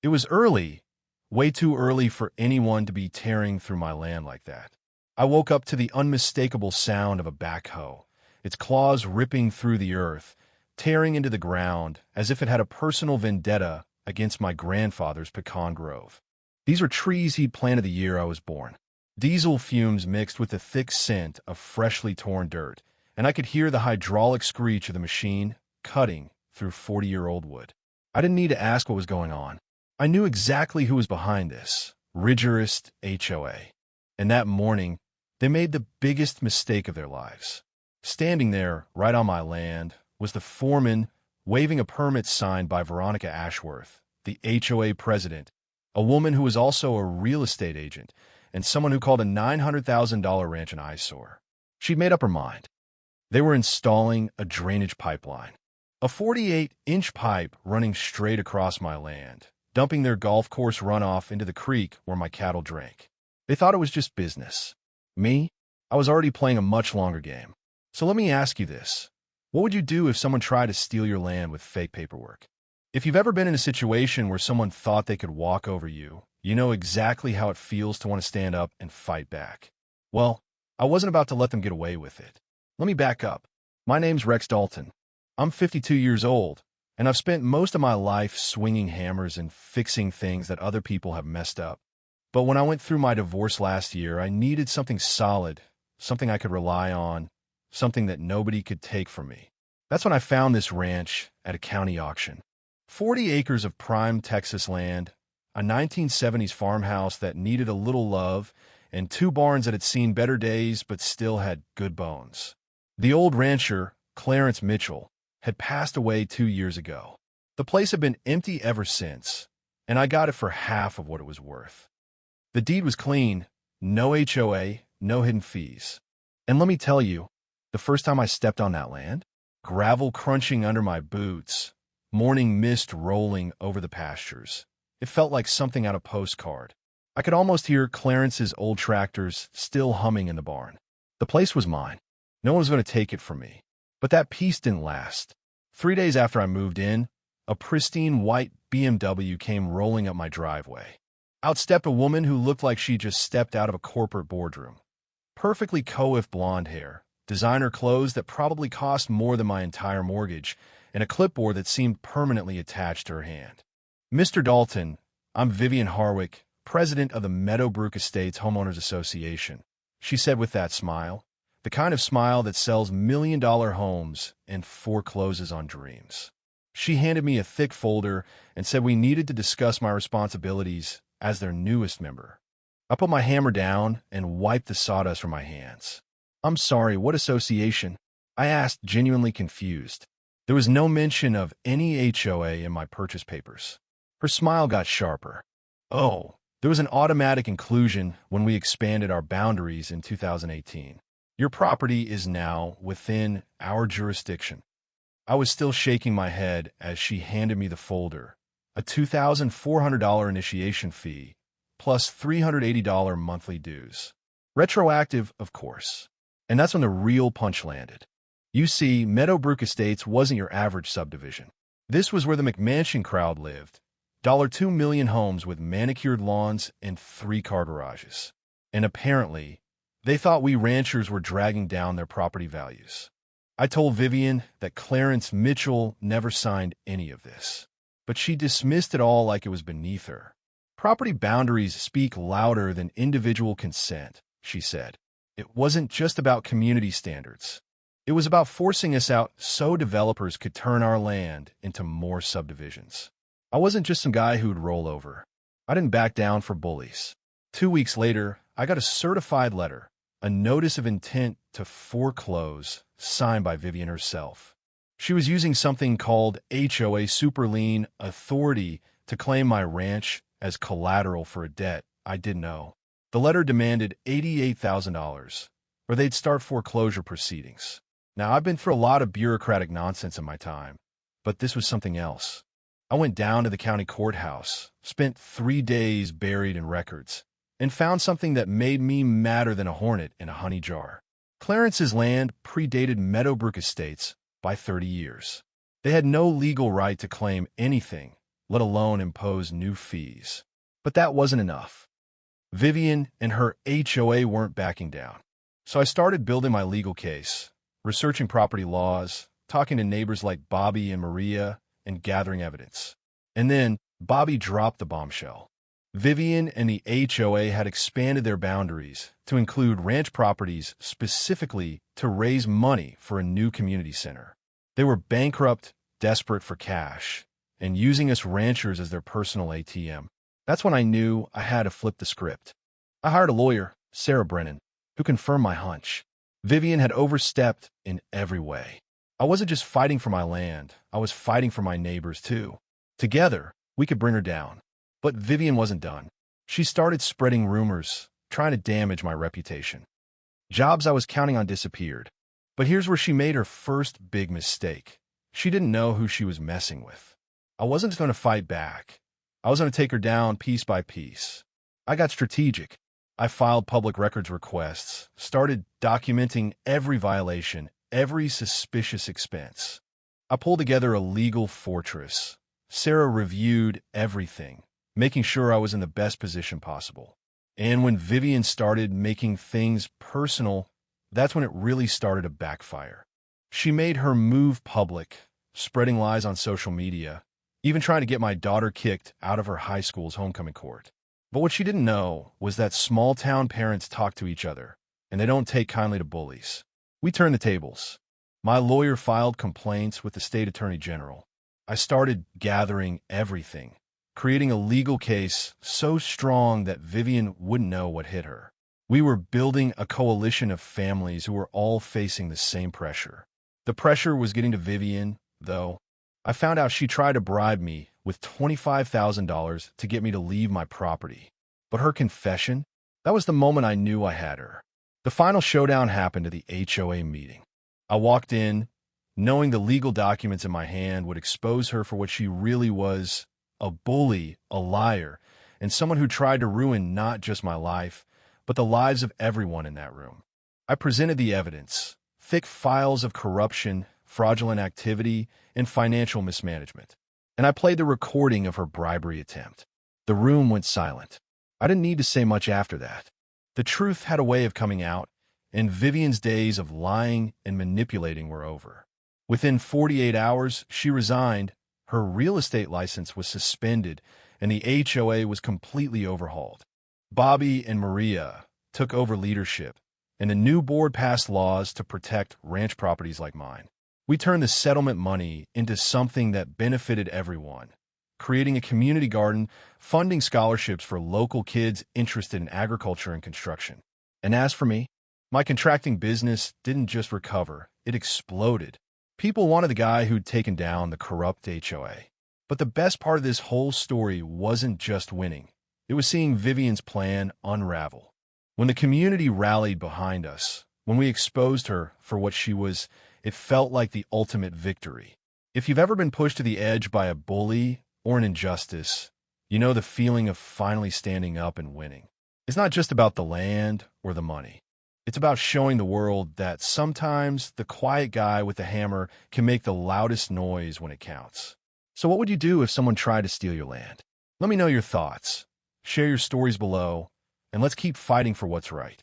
It was early, way too early for anyone to be tearing through my land like that. I woke up to the unmistakable sound of a backhoe, its claws ripping through the earth, tearing into the ground as if it had a personal vendetta against my grandfather's pecan grove. These were trees he'd planted the year I was born. Diesel fumes mixed with the thick scent of freshly torn dirt, and I could hear the hydraulic screech of the machine cutting through 40-year-old wood. I didn't need to ask what was going on. I knew exactly who was behind this, rigorist HOA. And that morning, they made the biggest mistake of their lives. Standing there, right on my land, was the foreman waving a permit signed by Veronica Ashworth, the HOA president, a woman who was also a real estate agent and someone who called a $900,000 ranch an eyesore. She'd made up her mind. They were installing a drainage pipeline, a 48-inch pipe running straight across my land, dumping their golf course runoff into the creek where my cattle drank. They thought it was just business. Me? I was already playing a much longer game. So let me ask you this. What would you do if someone tried to steal your land with fake paperwork? If you've ever been in a situation where someone thought they could walk over you, you know exactly how it feels to want to stand up and fight back. Well, I wasn't about to let them get away with it. Let me back up. My name's Rex Dalton. I'm 52 years old, and I've spent most of my life swinging hammers and fixing things that other people have messed up. But when I went through my divorce last year, I needed something solid, something I could rely on, something that nobody could take from me. That's when I found this ranch at a county auction. 40 acres of prime Texas land, a 1970s farmhouse that needed a little love, and 2 barns that had seen better days but still had good bones. The old rancher, Clarence Mitchell, had passed away 2 years ago. The place had been empty ever since, and I got it for half of what it was worth. The deed was clean, no HOA, no hidden fees. And let me tell you, the first time I stepped on that land, gravel crunching under my boots, morning mist rolling over the pastures, it felt like something out of a postcard. I could almost hear Clarence's old tractors still humming in the barn. The place was mine. No one was going to take it from me. But that peace didn't last. 3 days after I moved in, a pristine white BMW came rolling up my driveway. Out stepped a woman who looked like she just stepped out of a corporate boardroom. Perfectly coiffed blonde hair, designer clothes that probably cost more than my entire mortgage, and a clipboard that seemed permanently attached to her hand. Mr. Dalton, I'm Vivian Harwick, president of the Meadowbrook Estates Homeowners Association, she said with that smile, the kind of smile that sells million-dollar homes and forecloses on dreams. She handed me a thick folder and said we needed to discuss my responsibilities as their newest member. I put my hammer down and wiped the sawdust from my hands. I'm sorry, what association? I asked, genuinely confused. There was no mention of any HOA in my purchase papers. Her smile got sharper. Oh, there was an automatic inclusion when we expanded our boundaries in 2018. Your property is now within our jurisdiction. I was still shaking my head as she handed me the folder, a $2,400 initiation fee, plus $380 monthly dues. Retroactive, of course. And that's when the real punch landed. You see, Meadowbrook Estates wasn't your average subdivision. This was where the McMansion crowd lived. $2 million homes with manicured lawns and 3-car garages. And apparently, they thought we ranchers were dragging down their property values. I told Vivian that Clarence Mitchell never signed any of this, but she dismissed it all like it was beneath her. Property boundaries speak louder than individual consent, she said. It wasn't just about community standards. It was about forcing us out so developers could turn our land into more subdivisions. I wasn't just some guy who'd roll over. I didn't back down for bullies. 2 weeks later, I got a certified letter, a notice of intent to foreclose, signed by Vivian herself. She was using something called HOA Superlien Authority to claim my ranch as collateral for a debt I didn't owe. The letter demanded $88,000, or they'd start foreclosure proceedings. Now, I've been through a lot of bureaucratic nonsense in my time, but this was something else. I went down to the county courthouse, spent 3 days buried in records, and found something that made me madder than a hornet in a honey jar. Clarence's land predated Meadowbrook Estates by 30 years. They had no legal right to claim anything let alone impose new fees. But that wasn't enough. Vivian and her HOA weren't backing down. So I started building my legal case, researching property laws, talking to neighbors like Bobby and Maria, and gathering evidence. And then Bobby dropped the bombshell. Vivian and the HOA had expanded their boundaries to include ranch properties specifically to raise money for a new community center. They were bankrupt, desperate for cash, and using us ranchers as their personal ATM. That's when I knew I had to flip the script. I hired a lawyer, Sarah Brennan, who confirmed my hunch. Vivian had overstepped in every way. I wasn't just fighting for my land, I was fighting for my neighbors too. Together, we could bring her down. But Vivian wasn't done. She started spreading rumors, trying to damage my reputation. Jobs I was counting on disappeared. But here's where she made her first big mistake. She didn't know who she was messing with. I wasn't going to fight back. I was going to take her down piece by piece. I got strategic. I filed public records requests, started documenting every violation, every suspicious expense. I pulled together a legal fortress. Sarah reviewed everything, making sure I was in the best position possible. And when Vivian started making things personal, that's when it really started to backfire. She made her move public, spreading lies on social media, even trying to get my daughter kicked out of her high school's homecoming court. But what she didn't know was that small-town parents talk to each other, and they don't take kindly to bullies. We turned the tables. My lawyer filed complaints with the state attorney general. I started gathering everything, creating a legal case so strong that Vivian wouldn't know what hit her. We were building a coalition of families who were all facing the same pressure. The pressure was getting to Vivian, though. I found out she tried to bribe me with $25,000 to get me to leave my property. But her confession, that was the moment I knew I had her. The final showdown happened at the HOA meeting. I walked in, knowing the legal documents in my hand would expose her for what she really was, a bully, a liar, and someone who tried to ruin not just my life, but the lives of everyone in that room. I presented the evidence, thick files of corruption, fraudulent activity, and financial mismanagement. And I played the recording of her bribery attempt. The room went silent. I didn't need to say much after that. The truth had a way of coming out, and Vivian's days of lying and manipulating were over. Within 48 hours, she resigned, her real estate license was suspended, and the HOA was completely overhauled. Bobby and Maria took over leadership, and the new board passed laws to protect ranch properties like mine. We turned the settlement money into something that benefited everyone, creating a community garden, funding scholarships for local kids interested in agriculture and construction. And as for me, my contracting business didn't just recover, it exploded. People wanted the guy who'd taken down the corrupt HOA. But the best part of this whole story wasn't just winning. It was seeing Vivian's plan unravel. When the community rallied behind us, when we exposed her for what she was, it felt like the ultimate victory. If you've ever been pushed to the edge by a bully or an injustice, you know the feeling of finally standing up and winning. It's not just about the land or the money. It's about showing the world that sometimes the quiet guy with the hammer can make the loudest noise when it counts. So what would you do if someone tried to steal your land? Let me know your thoughts. Share your stories below, and let's keep fighting for what's right.